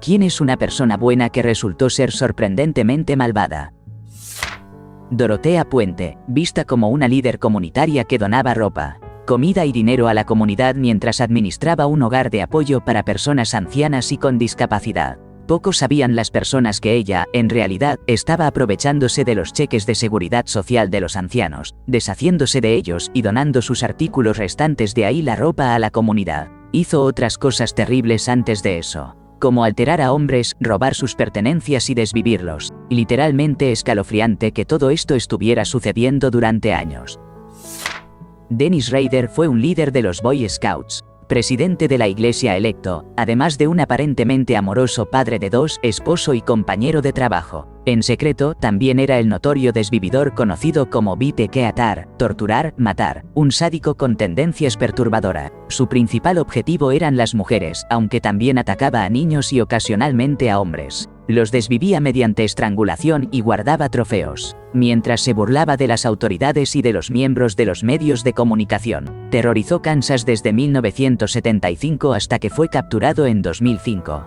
¿Quién es una persona buena que resultó ser sorprendentemente malvada? Dorotea Puente, vista como una líder comunitaria que donaba ropa, comida y dinero a la comunidad mientras administraba un hogar de apoyo para personas ancianas y con discapacidad. Poco sabían las personas que ella, en realidad, estaba aprovechándose de los cheques de seguridad social de los ancianos, deshaciéndose de ellos y donando sus artículos restantes, de ahí la ropa, a la comunidad. Hizo otras cosas terribles antes de eso, como alterar a hombres, robar sus pertenencias y desvivirlos. Literalmente escalofriante que todo esto estuviera sucediendo durante años. Dennis Rader fue un líder de los Boy Scouts, presidente de la iglesia electo, además de un aparentemente amoroso padre de dos, esposo y compañero de trabajo. En secreto, también era el notorio desvividor conocido como Bite Keatar, torturar, matar, un sádico con tendencias perturbadoras. Su principal objetivo eran las mujeres, aunque también atacaba a niños y ocasionalmente a hombres. Los desvivía mediante estrangulación y guardaba trofeos, mientras se burlaba de las autoridades y de los miembros de los medios de comunicación. Terrorizó Kansas desde 1975 hasta que fue capturado en 2005.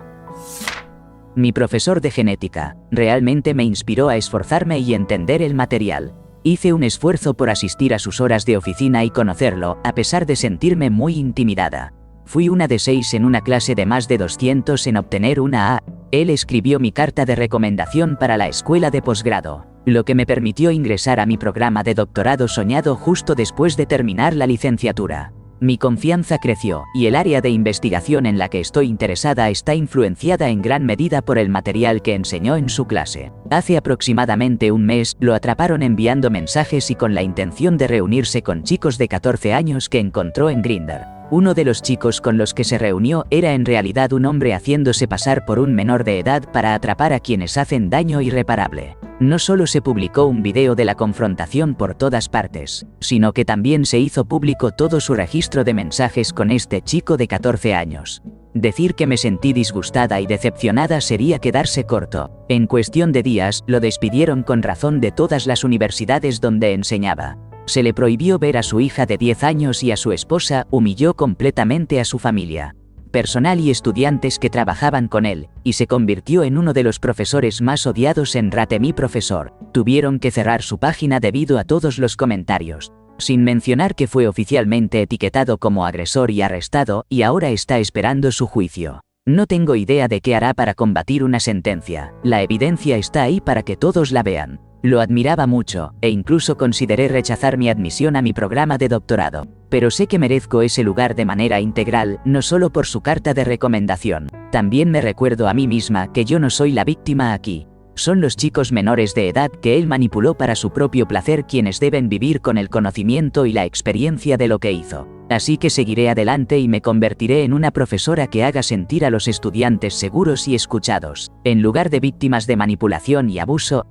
Mi profesor de genética realmente me inspiró a esforzarme y entender el material. Hice un esfuerzo por asistir a sus horas de oficina y conocerlo, a pesar de sentirme muy intimidada. Fui una de 6 en una clase de más de 200 en obtener una A. Él escribió mi carta de recomendación para la escuela de posgrado, lo que me permitió ingresar a mi programa de doctorado soñado justo después de terminar la licenciatura. Mi confianza creció, y el área de investigación en la que estoy interesada está influenciada en gran medida por el material que enseñó en su clase. Hace aproximadamente un mes, lo atraparon enviando mensajes y con la intención de reunirse con chicos de 14 años que encontró en Grindr. Uno de los chicos con los que se reunió era en realidad un hombre haciéndose pasar por un menor de edad para atrapar a quienes hacen daño irreparable. No solo se publicó un video de la confrontación por todas partes, sino que también se hizo público todo su registro de mensajes con este chico de 14 años. Decir que me sentí disgustada y decepcionada sería quedarse corto. En cuestión de días, lo despidieron con razón de todas las universidades donde enseñaba. Se le prohibió ver a su hija de 10 años y a su esposa, humilló completamente a su familia, personal y estudiantes que trabajaban con él, y se convirtió en uno de los profesores más odiados en Rate. Mi profesor. Tuvieron que cerrar su página debido a todos los comentarios, sin mencionar que fue oficialmente etiquetado como agresor y arrestado, y ahora está esperando su juicio. No tengo idea de qué hará para combatir una sentencia. La evidencia está ahí para que todos la vean. Lo admiraba mucho, e incluso consideré rechazar mi admisión a mi programa de doctorado. Pero sé que merezco ese lugar de manera integral, no solo por su carta de recomendación. También me recuerdo a mí misma que yo no soy la víctima aquí. Son los chicos menores de edad que él manipuló para su propio placer quienes deben vivir con el conocimiento y la experiencia de lo que hizo. Así que seguiré adelante y me convertiré en una profesora que haga sentir a los estudiantes seguros y escuchados, en lugar de víctimas de manipulación y abuso.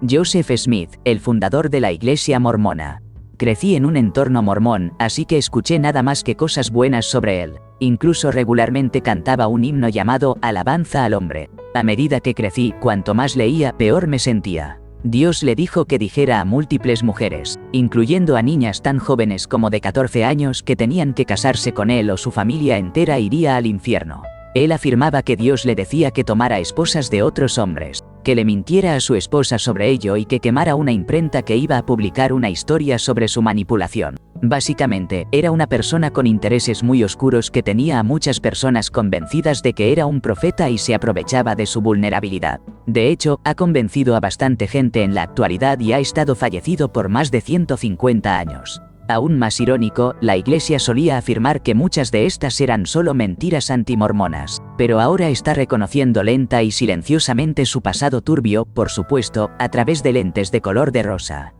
Joseph Smith, el fundador de la Iglesia Mormona. Crecí en un entorno mormón, así que escuché nada más que cosas buenas sobre él. Incluso regularmente cantaba un himno llamado Alabanza al Hombre. A medida que crecí, cuanto más leía, peor me sentía. Dios le dijo que dijera a múltiples mujeres, incluyendo a niñas tan jóvenes como de 14 años, que tenían que casarse con él o su familia entera iría al infierno. Él afirmaba que Dios le decía que tomara esposas de otros hombres, que le mintiera a su esposa sobre ello y que quemara una imprenta que iba a publicar una historia sobre su manipulación. Básicamente, era una persona con intereses muy oscuros que tenía a muchas personas convencidas de que era un profeta y se aprovechaba de su vulnerabilidad. De hecho, ha convencido a bastante gente en la actualidad y ha estado fallecido por más de 150 años. Aún más irónico, la iglesia solía afirmar que muchas de estas eran solo mentiras antimormonas, pero ahora está reconociendo lenta y silenciosamente su pasado turbio, por supuesto, a través de lentes de color de rosa.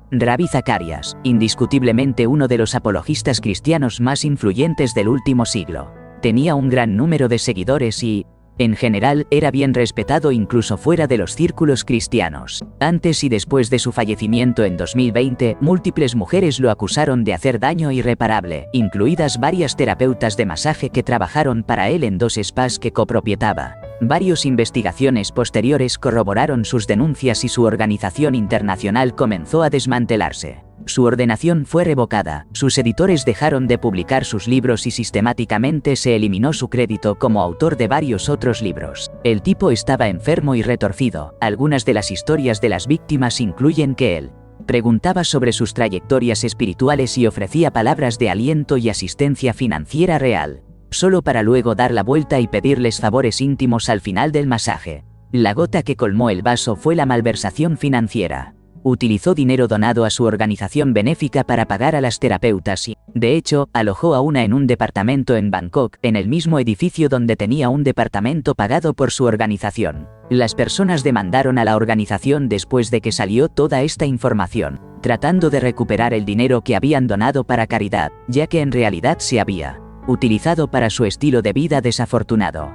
Ravi Zacharias, indiscutiblemente uno de los apologistas cristianos más influyentes del último siglo. Tenía un gran número de seguidores y, en general, era bien respetado incluso fuera de los círculos cristianos. Antes y después de su fallecimiento en 2020, múltiples mujeres lo acusaron de hacer daño irreparable, incluidas varias terapeutas de masaje que trabajaron para él en 2 spas que copropietaba. Varias investigaciones posteriores corroboraron sus denuncias y su organización internacional comenzó a desmantelarse. Su ordenación fue revocada, sus editores dejaron de publicar sus libros y sistemáticamente se eliminó su crédito como autor de varios otros libros. El tipo estaba enfermo y retorcido. Algunas de las historias de las víctimas incluyen que él preguntaba sobre sus trayectorias espirituales y ofrecía palabras de aliento y asistencia financiera real, solo para luego dar la vuelta y pedirles favores íntimos al final del masaje. La gota que colmó el vaso fue la malversación financiera. Utilizó dinero donado a su organización benéfica para pagar a las terapeutas y, de hecho, alojó a una en un departamento en Bangkok, en el mismo edificio donde tenía un departamento pagado por su organización. Las personas demandaron a la organización después de que salió toda esta información, tratando de recuperar el dinero que habían donado para caridad, ya que en realidad se había utilizado para su estilo de vida desafortunado.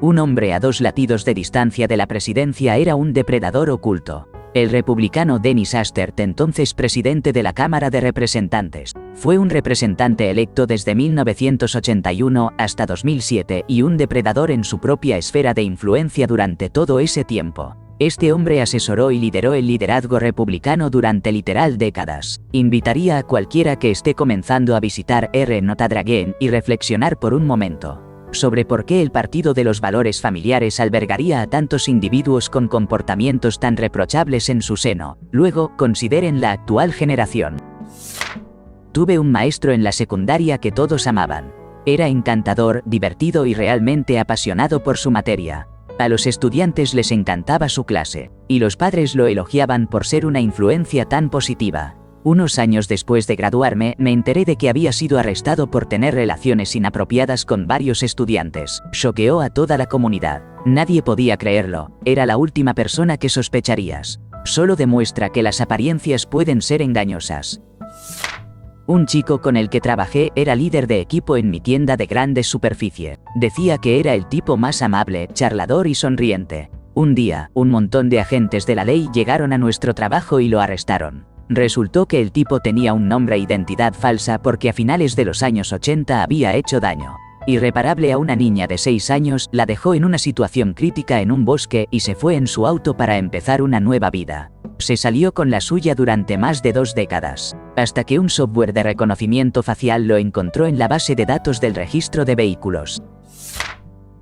Un hombre a 2 latidos de distancia de la presidencia era un depredador oculto. El republicano Dennis Hastert, entonces presidente de la Cámara de Representantes, fue un representante electo desde 1981 hasta 2007 y un depredador en su propia esfera de influencia durante todo ese tiempo. Este hombre asesoró y lideró el liderazgo republicano durante literal décadas. Invitaría a cualquiera que esté comenzando a visitar Nota Dragon y reflexionar por un momento sobre por qué el Partido de los Valores Familiares albergaría a tantos individuos con comportamientos tan reprochables en su seno. Luego, consideren la actual generación. Tuve un maestro en la secundaria que todos amaban. Era encantador, divertido y realmente apasionado por su materia. A los estudiantes les encantaba su clase, y los padres lo elogiaban por ser una influencia tan positiva. Unos años después de graduarme, me enteré de que había sido arrestado por tener relaciones inapropiadas con varios estudiantes. Choqueó a toda la comunidad. Nadie podía creerlo. Era la última persona que sospecharías. Solo demuestra que las apariencias pueden ser engañosas. Un chico con el que trabajé era líder de equipo en mi tienda de grandes superficie. Decía que era el tipo más amable, charlador y sonriente. Un día, un montón de agentes de la ley llegaron a nuestro trabajo y lo arrestaron. Resultó que el tipo tenía un nombre e identidad falsa porque a finales de los años 80 había hecho daño irreparable a una niña de 6 años, la dejó en una situación crítica en un bosque y se fue en su auto para empezar una nueva vida. Se salió con la suya durante más de 2 décadas, hasta que un software de reconocimiento facial lo encontró en la base de datos del registro de vehículos.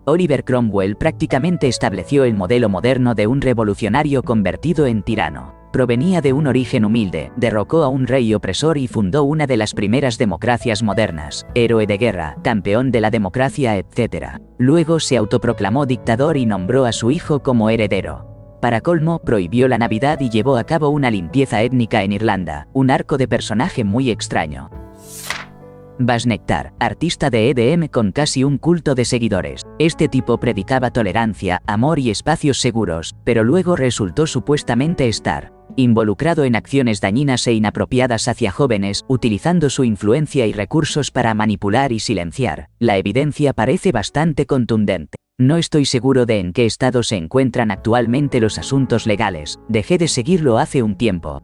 Oliver Cromwell prácticamente estableció el modelo moderno de un revolucionario convertido en tirano. Provenía de un origen humilde, derrocó a un rey opresor y fundó una de las primeras democracias modernas, héroe de guerra, campeón de la democracia, etc. Luego se autoproclamó dictador y nombró a su hijo como heredero. Para colmo, prohibió la Navidad y llevó a cabo una limpieza étnica en Irlanda, un arco de personaje muy extraño. Bas Nektar, artista de EDM con casi un culto de seguidores. Este tipo predicaba tolerancia, amor y espacios seguros, pero luego resultó supuestamente estar involucrado en acciones dañinas e inapropiadas hacia jóvenes, utilizando su influencia y recursos para manipular y silenciar. La evidencia parece bastante contundente. No estoy seguro de en qué estado se encuentran actualmente los asuntos legales. Dejé de seguirlo hace un tiempo.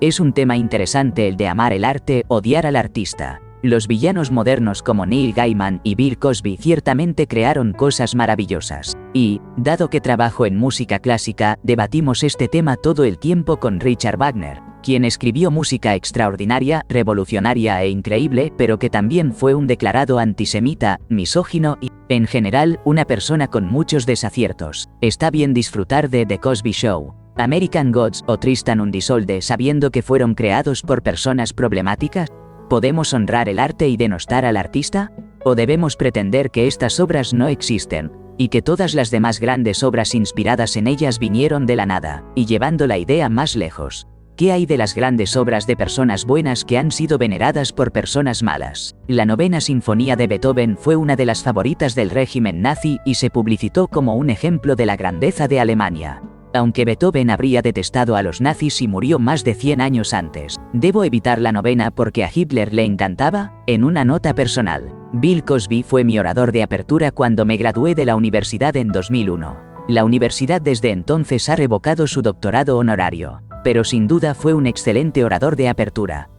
Es un tema interesante el de amar el arte, odiar al artista. Los villanos modernos como Neil Gaiman y Bill Cosby ciertamente crearon cosas maravillosas. Y, dado que trabajo en música clásica, debatimos este tema todo el tiempo con Richard Wagner, quien escribió música extraordinaria, revolucionaria e increíble, pero que también fue un declarado antisemita, misógino y, en general, una persona con muchos desaciertos. Está bien disfrutar de The Cosby Show, American Gods o Tristan und Isolde sabiendo que fueron creados por personas problemáticas. ¿Podemos honrar el arte y denostar al artista? ¿O debemos pretender que estas obras no existen, y que todas las demás grandes obras inspiradas en ellas vinieron de la nada, y llevando la idea más lejos? ¿Qué hay de las grandes obras de personas buenas que han sido veneradas por personas malas? La Novena Sinfonía de Beethoven fue una de las favoritas del régimen nazi y se publicitó como un ejemplo de la grandeza de Alemania. Aunque Beethoven habría detestado a los nazis y murió más de 100 años antes, ¿debo evitar la novena porque a Hitler le encantaba? En una nota personal, Bill Cosby fue mi orador de apertura cuando me gradué de la universidad en 2001. La universidad desde entonces ha revocado su doctorado honorario, pero sin duda fue un excelente orador de apertura.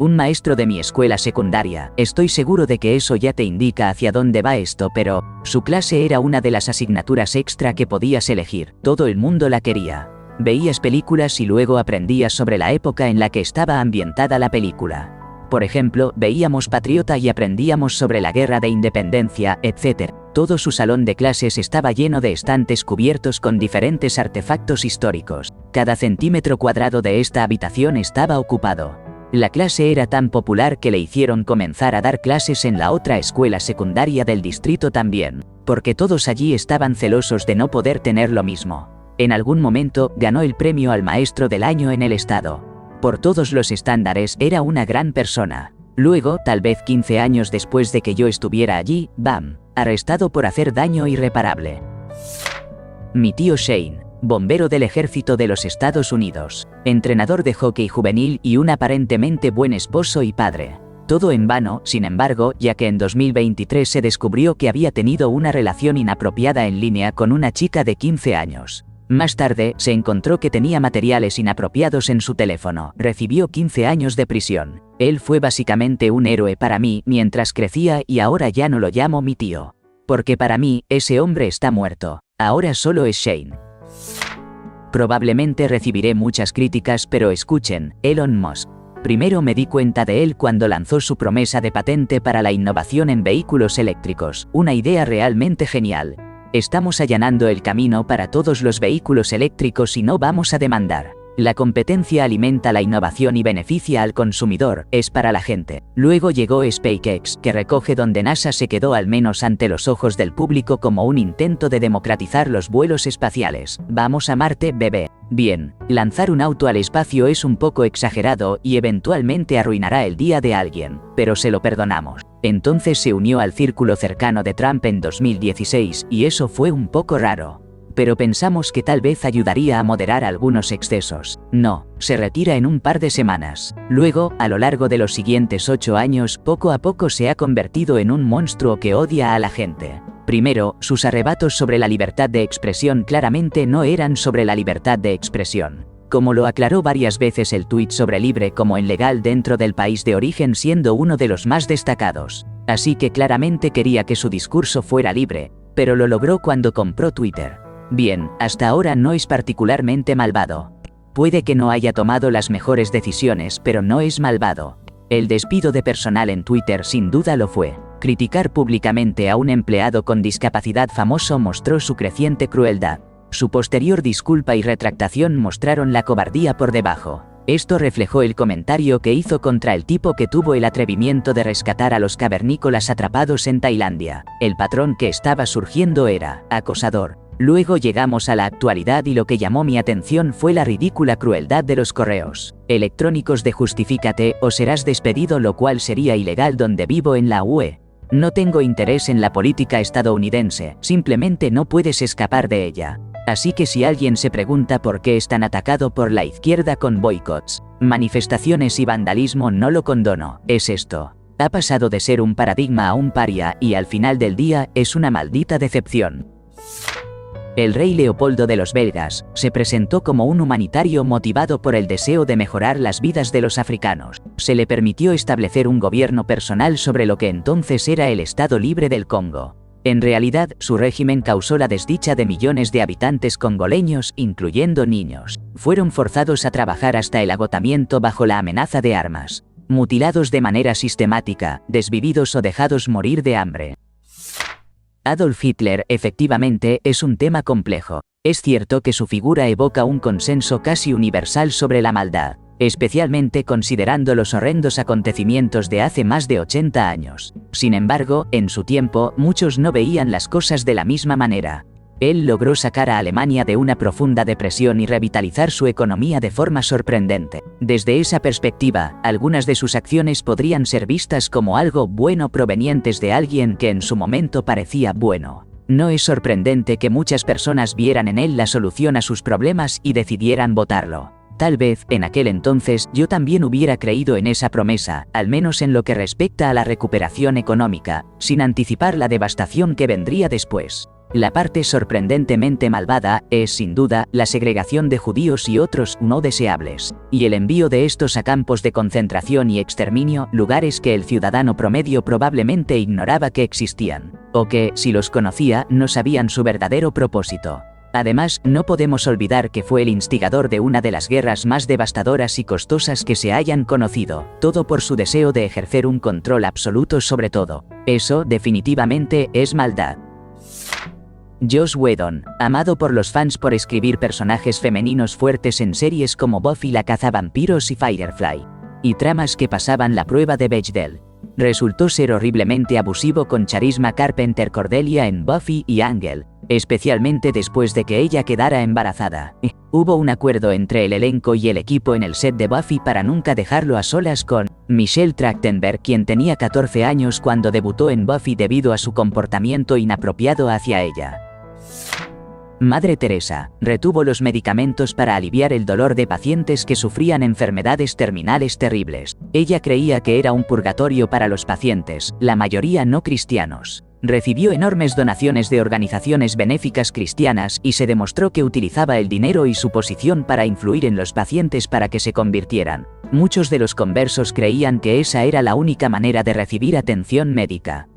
Un maestro de mi escuela secundaria. Estoy seguro de que eso ya te indica hacia dónde va esto, pero su clase era una de las asignaturas extra que podías elegir. Todo el mundo la quería. Veías películas y luego aprendías sobre la época en la que estaba ambientada la película. Por ejemplo, veíamos Patriota y aprendíamos sobre la guerra de independencia, etc. Todo su salón de clases estaba lleno de estantes cubiertos con diferentes artefactos históricos. Cada centímetro cuadrado de esta habitación estaba ocupado. La clase era tan popular que le hicieron comenzar a dar clases en la otra escuela secundaria del distrito también, porque todos allí estaban celosos de no poder tener lo mismo. En algún momento, ganó el premio al maestro del año en el estado. Por todos los estándares, era una gran persona. Luego, tal vez 15 años después de que yo estuviera allí, ¡bam!, arrestado por hacer daño irreparable. Mi tío Shane, bombero del ejército de los Estados Unidos, entrenador de hockey juvenil y un aparentemente buen esposo y padre. Todo en vano, sin embargo, ya que en 2023 se descubrió que había tenido una relación inapropiada en línea con una chica de 15 años. Más tarde, se encontró que tenía materiales inapropiados en su teléfono. Recibió 15 años de prisión. Él fue básicamente un héroe para mí mientras crecía y ahora ya no lo llamo mi tío. Porque para mí, ese hombre está muerto. Ahora solo es Shane. Probablemente recibiré muchas críticas, pero escuchen, Elon Musk. Primero me di cuenta de él cuando lanzó su promesa de patente para la innovación en vehículos eléctricos, una idea realmente genial. Estamos allanando el camino para todos los vehículos eléctricos y no vamos a demandar. La competencia alimenta la innovación y beneficia al consumidor, es para la gente. Luego llegó SpaceX, que recoge donde NASA se quedó al menos ante los ojos del público como un intento de democratizar los vuelos espaciales. Vamos a Marte, bebé. Bien, lanzar un auto al espacio es un poco exagerado y eventualmente arruinará el día de alguien, pero se lo perdonamos. Entonces se unió al círculo cercano de Trump en 2016 y eso fue un poco raro. Pero pensamos que tal vez ayudaría a moderar algunos excesos. No, se retira en un par de semanas. Luego, a lo largo de los siguientes 8 años, poco a poco se ha convertido en un monstruo que odia a la gente. Primero, sus arrebatos sobre la libertad de expresión claramente no eran sobre la libertad de expresión. Como lo aclaró varias veces el tuit sobre libre como en legal dentro del país de origen siendo uno de los más destacados. Así que claramente quería que su discurso fuera libre, pero lo logró cuando compró Twitter. Bien, hasta ahora no es particularmente malvado. Puede que no haya tomado las mejores decisiones, pero no es malvado. El despido de personal en Twitter sin duda lo fue. Criticar públicamente a un empleado con discapacidad famoso mostró su creciente crueldad. Su posterior disculpa y retractación mostraron la cobardía por debajo. Esto reflejó el comentario que hizo contra el tipo que tuvo el atrevimiento de rescatar a los cavernícolas atrapados en Tailandia. El patrón que estaba surgiendo era acosador. Luego llegamos a la actualidad y lo que llamó mi atención fue la ridícula crueldad de los correos electrónicos de justifícate o serás despedido, lo cual sería ilegal donde vivo en la UE. No tengo interés en la política estadounidense, simplemente no puedes escapar de ella. Así que si alguien se pregunta por qué es tan atacado por la izquierda con boicots, manifestaciones y vandalismo, no lo condono, es esto. Ha pasado de ser un paradigma a un paria y al final del día es una maldita decepción. El rey Leopoldo de los belgas se presentó como un humanitario motivado por el deseo de mejorar las vidas de los africanos. Se le permitió establecer un gobierno personal sobre lo que entonces era el Estado Libre del Congo. En realidad, su régimen causó la desdicha de millones de habitantes congoleños, incluyendo niños. Fueron forzados a trabajar hasta el agotamiento bajo la amenaza de armas, mutilados de manera sistemática, desvividos o dejados morir de hambre. Adolf Hitler efectivamente es un tema complejo. Es cierto que su figura evoca un consenso casi universal sobre la maldad, especialmente considerando los horrendos acontecimientos de hace más de 80 años. Sin embargo, en su tiempo, muchos no veían las cosas de la misma manera. Él logró sacar a Alemania de una profunda depresión y revitalizar su economía de forma sorprendente. Desde esa perspectiva, algunas de sus acciones podrían ser vistas como algo bueno provenientes de alguien que en su momento parecía bueno. No es sorprendente que muchas personas vieran en él la solución a sus problemas y decidieran votarlo. Tal vez, en aquel entonces, yo también hubiera creído en esa promesa, al menos en lo que respecta a la recuperación económica, sin anticipar la devastación que vendría después. La parte sorprendentemente malvada es, sin duda, la segregación de judíos y otros no deseables, y el envío de estos a campos de concentración y exterminio, lugares que el ciudadano promedio probablemente ignoraba que existían, o que, si los conocía, no sabían su verdadero propósito. Además, no podemos olvidar que fue el instigador de una de las guerras más devastadoras y costosas que se hayan conocido, todo por su deseo de ejercer un control absoluto sobre todo. Eso, definitivamente, es maldad. Joss Whedon, amado por los fans por escribir personajes femeninos fuertes en series como Buffy la cazavampiros y Firefly, y tramas que pasaban la prueba de Bechdel, resultó ser horriblemente abusivo con Charisma Carpenter Cordelia en Buffy y Ángel, especialmente después de que ella quedara embarazada. Hubo un acuerdo entre el elenco y el equipo en el set de Buffy para nunca dejarlo a solas con Michelle Trachtenberg, quien tenía 14 años cuando debutó en Buffy debido a su comportamiento inapropiado hacia ella. Madre Teresa retuvo los medicamentos para aliviar el dolor de pacientes que sufrían enfermedades terminales terribles. Ella creía que era un purgatorio para los pacientes, la mayoría no cristianos. Recibió enormes donaciones de organizaciones benéficas cristianas y se demostró que utilizaba el dinero y su posición para influir en los pacientes para que se convirtieran. Muchos de los conversos creían que esa era la única manera de recibir atención médica.